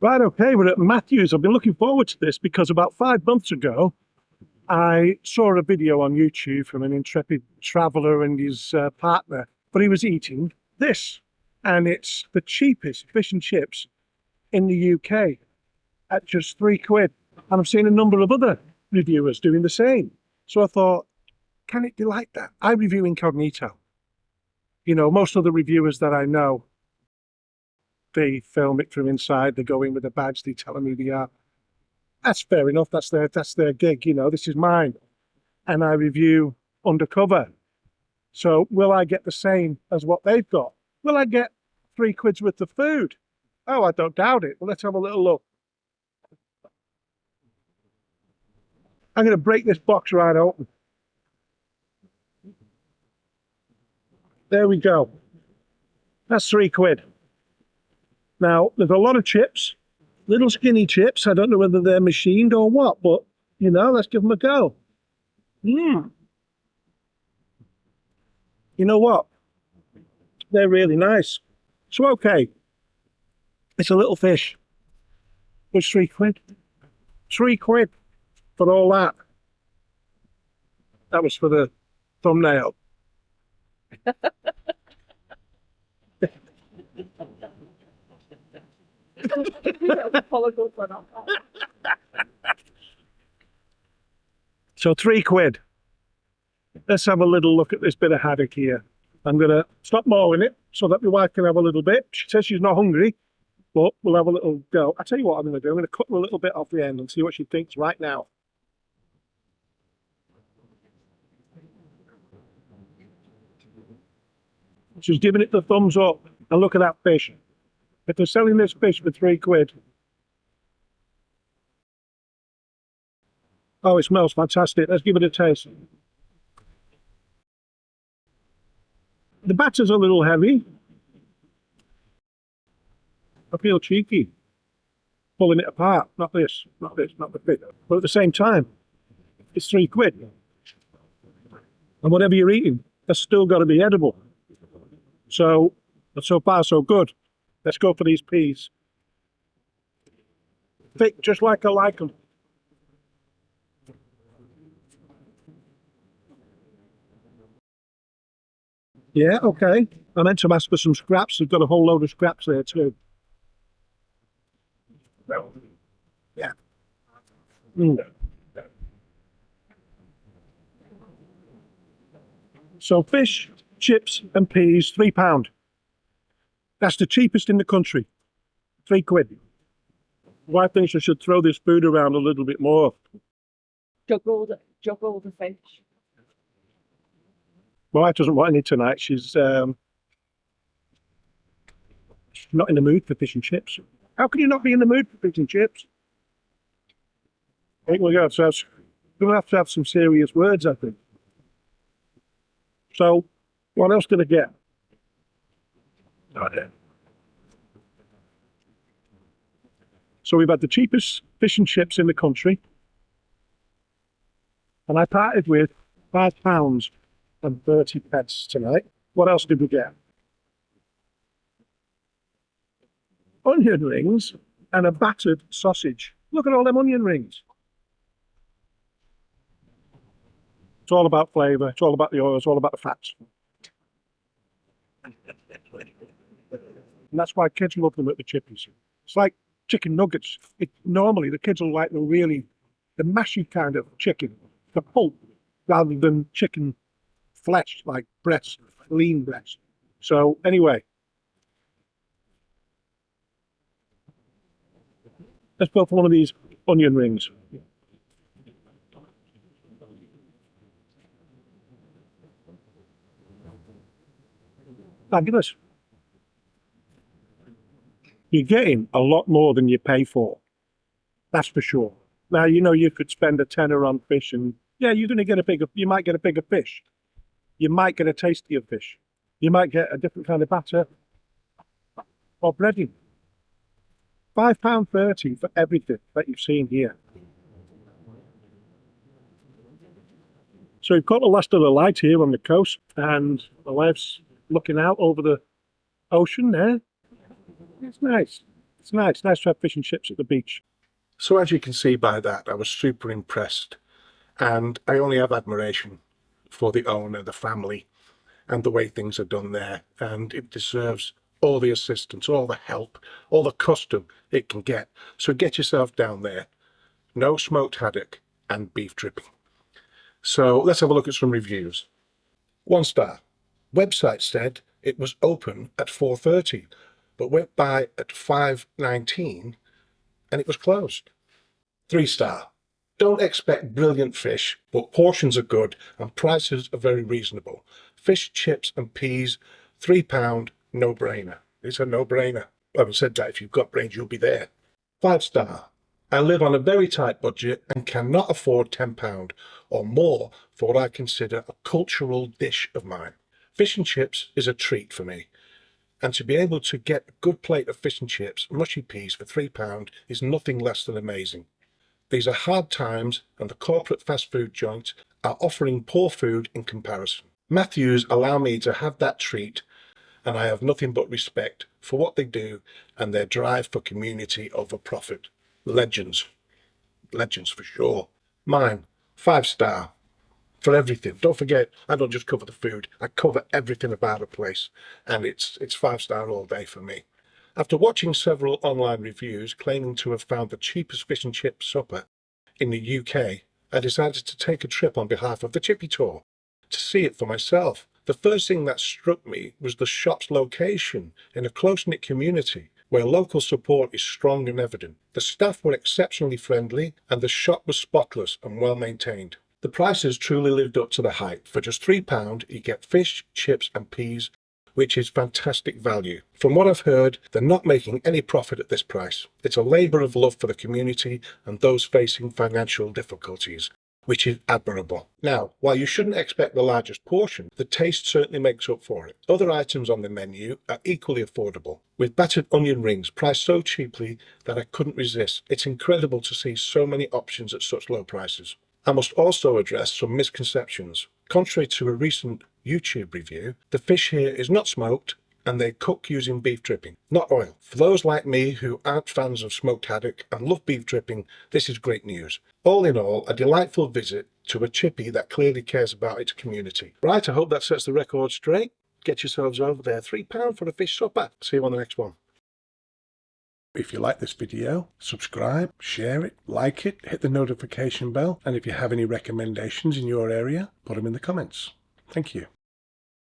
Right, okay, we're at Mathews. I've been looking forward to this because about 5 months ago, I saw a video on YouTube from an intrepid traveller and his partner, but he was eating this. And it's the cheapest fish and chips in the UK at just £3. And I've seen a number of other reviewers doing the same. So I thought, can it be like that? I review incognito. You know, most of the reviewers that I know, they film it from inside, they go in with a badge, they tell me they are. That's fair enough, that's their gig, you know, this is mine. And I review undercover. So will I get the same as what they've got? Will I get £3 worth of food? Oh, I don't doubt it. Well, let's have a little look. I'm going to break this box right open. There we go. That's £3. Now, there's a lot of chips, little skinny chips. I don't know whether they're machined or what, but, you know, let's give them a go. You know what? They're really nice. So, okay, it's a little fish. It's £3. £3 for all that. That was for the thumbnail. So £3. Let's have a little look at this bit of haddock here. I'm going to stop mowing it so that my wife can have a little bit. She says she's not hungry, but we'll have a little go. I'll tell you what I'm going to do. I'm going to cut her a little bit off the end and see what she thinks right now. She's giving it the thumbs up. And look at that fish. If they're selling this fish for £3. Oh, it smells fantastic. Let's give it a taste. The batter's a little heavy. I feel cheeky pulling it apart. Not this, not the fish. But at the same time, it's £3. And whatever you're eating, that's still got to be edible. So far, so good. Let's go for these peas. Thick, just like I like them. Yeah, okay. I meant to ask for some scraps. They've got a whole load of scraps there too. Yeah. So fish, chips and peas, £3. That's the cheapest in the country. £3. Well, I think I should throw this food around a little bit more. Juggle the fish. My wife doesn't want any tonight. She's not in the mood for fish and chips. How can you not be in the mood for fish and chips? I think we're going to have to have some serious words, I think. So, what else did I get? So we've had the cheapest fish and chips in the country. And I parted with £5.30 tonight. What else did we get? Onion rings and a battered sausage. Look at all them onion rings. It's all about flavour, it's all about the oil, it's all about the fats. And that's why kids love them at the Chippies. It's like chicken nuggets. Normally the kids will like the mushy kind of chicken, the pulp, rather than chicken flesh, like breast, lean breast. So anyway, let's go for one of these onion rings. Fabulous. You're getting a lot more than you pay for. That's for sure. Now, you know, you could spend a tenner on fish and yeah, you might get a bigger fish. You might get a tastier fish. You might get a different kind of batter or breading. £5.30 for everything that you've seen here. So we've got the last of the light here on the coast and my wife's looking out over the ocean there. It's nice. It's nice to have fish and chips at the beach. So as you can see by that, I was super impressed, and I only have admiration for the owner, the family, and the way things are done there, and it deserves all the assistance, all the help, all the custom it can get. So get yourself down there. No smoked haddock and beef dripping. So let's have a look at some reviews. 1 star. Website said it was open at 4:30, but went by at 5:19 and it was closed. 3 star. Don't expect brilliant fish, but portions are good and prices are very reasonable. Fish, chips and peas, £3, no-brainer. It's a no-brainer. Having said that, if you've got brains, you'll be there. 5 star. I live on a very tight budget and cannot afford £10 or more for what I consider a cultural dish of mine. Fish and chips is a treat for me, and to be able to get a good plate of fish and chips, mushy peas for £3 is nothing less than amazing. These are hard times and the corporate fast food joints are offering poor food in comparison. Mathews allow me to have that treat, and I have nothing but respect for what they do and their drive for community over profit. Legends. Legends for sure. Mine, 5 star. For everything. Don't forget, I don't just cover the food, I cover everything about a place, and it's 5 star all day for me. After watching several online reviews claiming to have found the cheapest fish and chip supper in the UK, I decided to take a trip on behalf of the Chippy Tour to see it for myself. The first thing that struck me was the shop's location in a close-knit community where local support is strong and evident. The staff were exceptionally friendly and the shop was spotless and well maintained. The prices truly lived up to the hype. For just £3 you get fish, chips and peas, which is fantastic value. From what I've heard, they're not making any profit at this price. It's a labour of love for the community and those facing financial difficulties, which is admirable. Now, while you shouldn't expect the largest portion, the taste certainly makes up for it. Other items on the menu are equally affordable, with battered onion rings priced so cheaply that I couldn't resist. It's incredible to see so many options at such low prices. I must also address some misconceptions. Contrary to a recent YouTube review, the fish here is not smoked and they cook using beef dripping, not oil. For those like me who aren't fans of smoked haddock and love beef dripping, this is great news. All in all, a delightful visit to a chippy that clearly cares about its community. Right, I hope that sets the record straight. Get yourselves over there. £3 for a fish supper. See you on the next one. If you like this video, subscribe, share it, like it, hit the notification bell, and if you have any recommendations in your area, put them in the comments. Thank you.